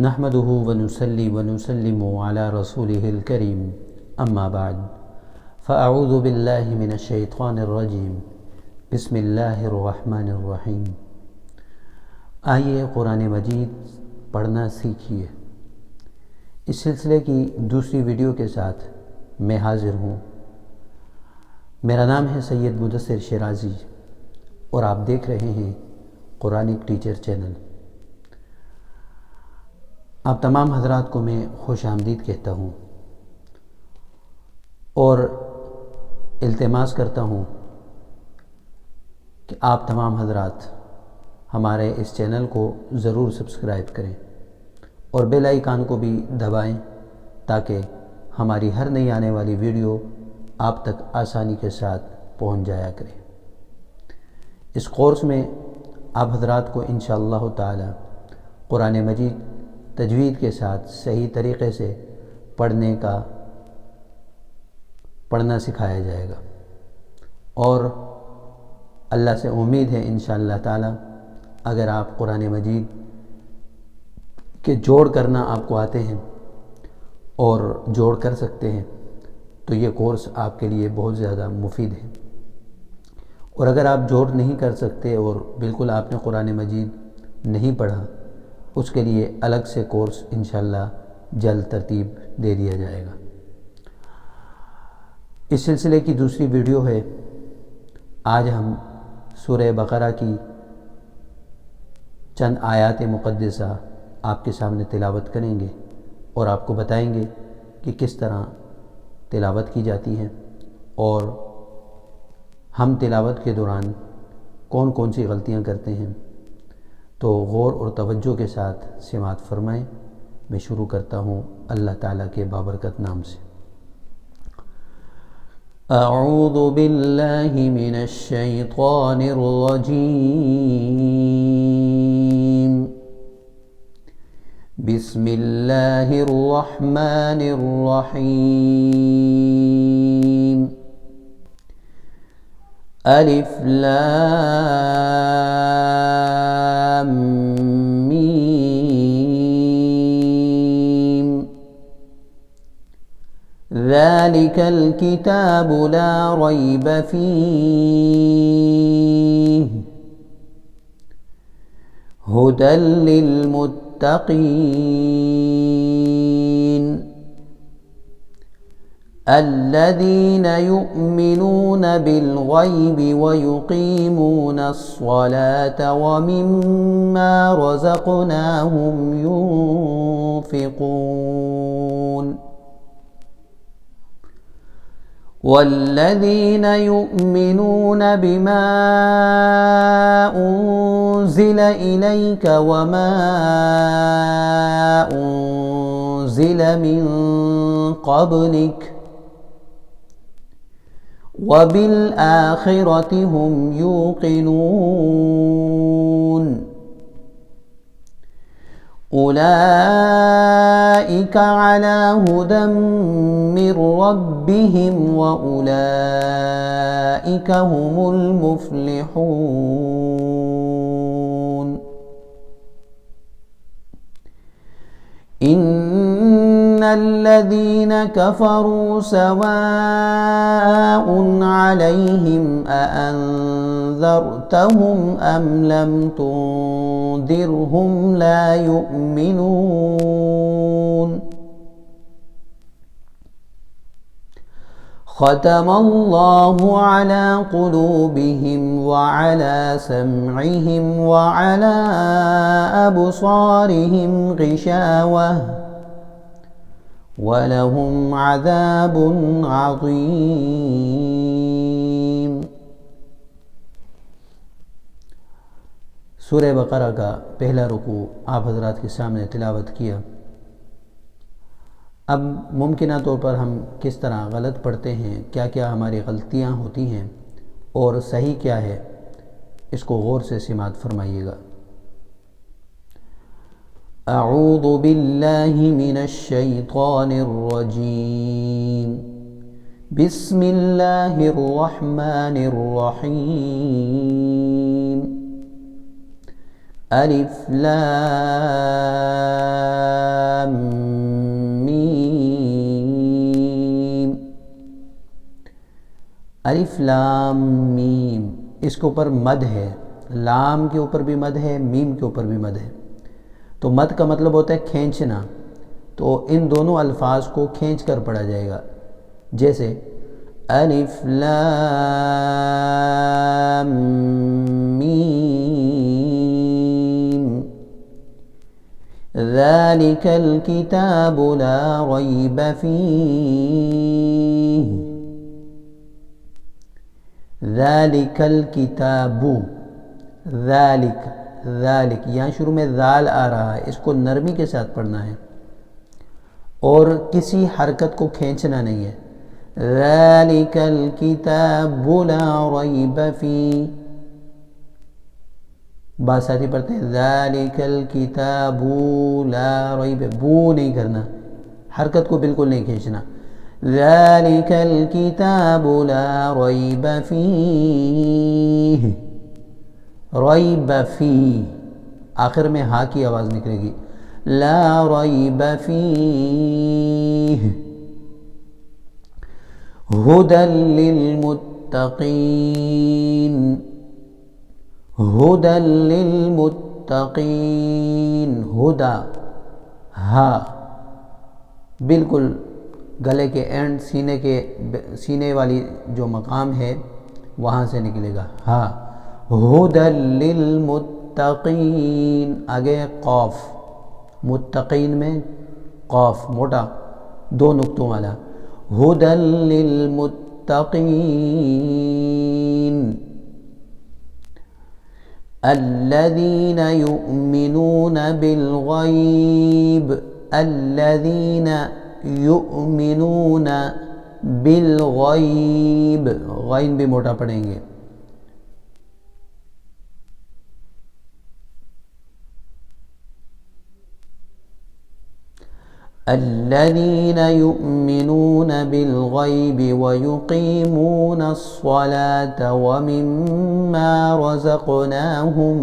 نحمده ونصلي ونسلم على رسوله الكريم اما بعد فاعوذ بالله من الشیطان الرجیم بسم اللہ الرحمن الرحیم۔ آئیے قرآن مجید پڑھنا سیکھیے۔ اس سلسلے کی دوسری ویڈیو کے ساتھ میں حاضر ہوں۔ میرا نام ہے سید مدثر شیرازی اور آپ دیکھ رہے ہیں قرآنک ٹیچر چینل۔ آپ تمام حضرات کو میں خوش آمدید کہتا ہوں اور التماس کرتا ہوں کہ آپ تمام حضرات ہمارے اس چینل کو ضرور سبسکرائب کریں اور بیل آئیکن کو بھی دبائیں تاکہ ہماری ہر نئی آنے والی ویڈیو آپ تک آسانی کے ساتھ پہنچ جایا کرے۔ اس کورس میں آپ حضرات کو انشاءاللہ تعالی قرآن مجید تجوید کے ساتھ صحیح طریقے سے پڑھنا سکھایا جائے گا، اور اللہ سے امید ہے انشاءاللہ تعالی اگر آپ قرآن مجید کے جوڑ کرنا آپ کو آتے ہیں اور جوڑ کر سکتے ہیں تو یہ کورس آپ کے لیے بہت زیادہ مفید ہے، اور اگر آپ جوڑ نہیں کر سکتے اور بالکل آپ نے قرآن مجید نہیں پڑھا، اس کے لیے الگ سے کورس انشاءاللہ جلد ترتیب دے دیا جائے گا۔ اس سلسلے کی دوسری ویڈیو ہے۔ آج ہم سورہ بقرہ کی چند آیات مقدسہ آپ کے سامنے تلاوت کریں گے اور آپ کو بتائیں گے کہ کس طرح تلاوت کی جاتی ہے، اور ہم تلاوت کے دوران کون کون سی غلطیاں کرتے ہیں، تو غور اور توجہ کے ساتھ سماعت فرمائیں۔ میں شروع کرتا ہوں اللہ تعالیٰ کے بابرکت نام سے۔ اعوذ باللہ من الشیطان الرجیم، بسم اللہ الرحمن الرحیم۔ الف لام میم، ذلك الكتاب لا ريب فيه هدى للمتقين الذين يؤمنون بالغيب ويقيمون الصلاة ومما رزقناهم ينفقون والذين يؤمنون بما أنزل إليك وما أنزل من قبلك وبالآخرة هم يوقنون أولئك على هدى من ربهم وأولئك هم المفلحون إن الذين كفروا سواء عليهم أأنذرتهم أم لم تنذرهم لا يؤمنون ختم الله على قلوبهم وعلى سمعهم وعلى أبصارهم غشاوة وَلَهُمْ عَذَابٌ عَظِيمٌ۔ سورہ بقرہ کا پہلا رکوع آپ حضرات کے سامنے تلاوت کیا۔ اب ممکنہ طور پر ہم کس طرح غلط پڑھتے ہیں، کیا کیا ہماری غلطیاں ہوتی ہیں اور صحیح کیا ہے، اس کو غور سے سماعت فرمائیے گا۔ اعوذ باللہ من الشیطان الرجیم، بسم اللہ الرحمن الرحیم۔ الف لام الف لام میم، اس کے اوپر مد ہے، لام کے اوپر بھی مد ہے، میم کے اوپر بھی مد ہے۔ تو مد کا مطلب ہوتا ہے کھینچنا، تو ان دونوں الفاظ کو کھینچ کر پڑھا جائے گا، جیسے الف لام میم ذالک الکتاب لا ریب فیہ، ذالک الکتاب، ذالک، ذالک یہاں شروع میں ذال آ رہا ہے، اس کو نرمی کے ساتھ پڑھنا ہے اور کسی حرکت کو کھینچنا نہیں ہے۔ ذالک الکتاب لا ریب فیہ، بعض ساتھی پڑھتے ہیں ذالک الکتاب لا ریب، بو نہیں کرنا، حرکت کو بالکل نہیں کھینچنا۔ ذالک الکتاب لا ریب فیہ، ریب فیہ، آخر میں ہا کی آواز نکلے گی، لا ریب فیہ، ھدی للمتقین، ھدی للمتقین، ہدا، ہا بالکل گلے کے اینڈ، سینے والی جو مقام ہے وہاں سے نکلے گا، ہا، ھدی للمتقین، آگے قاف، متقین میں قاف موٹا دو نقطوں والا، ھدی للمتقین الذین یؤمنون بالغیب، الذین یؤمنون بالغیب، غین بھی موٹا پڑھیں گے، الذین یؤمنون بالغیب ویقیمون الصلاة ومما رزقناہم،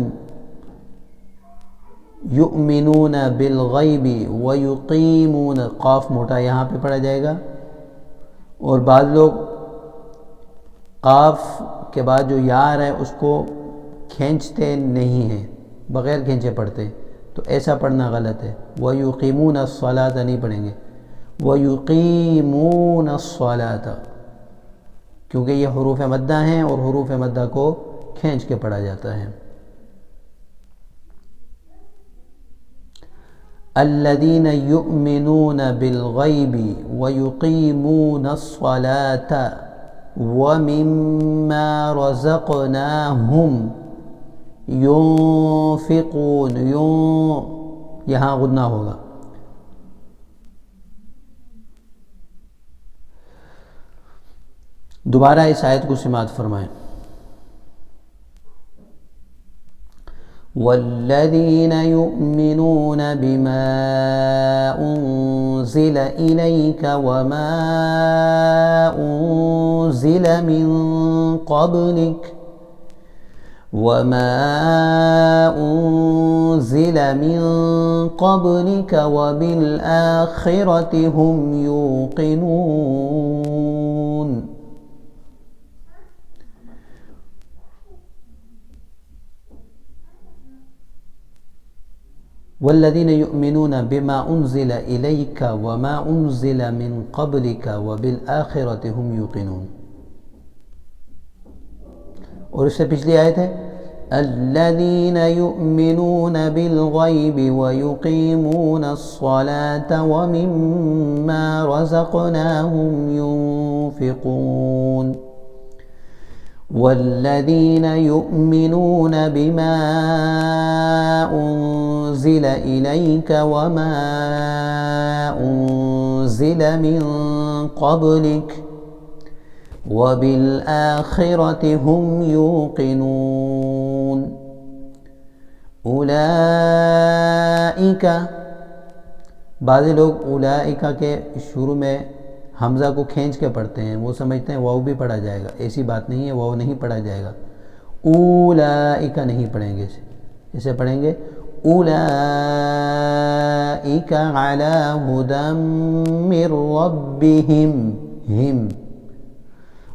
یؤمنون بالغیب ویقیمون، قاف موٹا یہاں پہ پڑھا جائے گا، اور بعض لوگ قاف کے بعد جو یا آ رہا ہے اس کو کھینچتے نہیں ہیں، بغیر کھینچے پڑھتے، تو ایسا پڑھنا غلط ہے، وَيُقِيمُونَ الصَّلَاةَ نہیں پڑھیں گے، وَيُقِيمُونَ الصَّلَاةَ، کیونکہ یہ حروف مدہ ہیں اور حروف مدہ کو کھینچ کے پڑھا جاتا ہے۔ الَّذِينَ يُؤْمِنُونَ بِالْغَيْبِ وَيُقِيمُونَ الصَّلَاةَ وَمِمَّا رَزَقْنَاهُمْ ينفقون، یہاں غنہ ہوگا، دوبارہ اس آیت کو سماعت فرمائیں، والذین یؤمنون بما انزل الیک وما انزل من قبلک وما أنزل من قبلك وبالآخرة هم يوقنون، والذين يؤمنون بما أنزل إليك وما أنزل من قبلك وبالآخرة هم يوقنون، اور اس سے پچھلی آیت ہے الذین یؤمنون بالغیب ویقیمون الصلاة ومما رزقناهم ينفقون، والذین یؤمنون بما انزل الیک وما انزل من قبلک وبالآخرة هم يوقنون، اولئک، بعض لوگ اولئک کے شروع میں حمزہ کو کھینچ کے پڑھتے ہیں، وہ سمجھتے ہیں واو بھی پڑھا جائے گا، ایسی بات نہیں ہے، واو نہیں پڑھا جائے گا، اولئک نہیں پڑھیں گے، اسے پڑھیں گے اولئک علی ھدی من ربہم، ہم،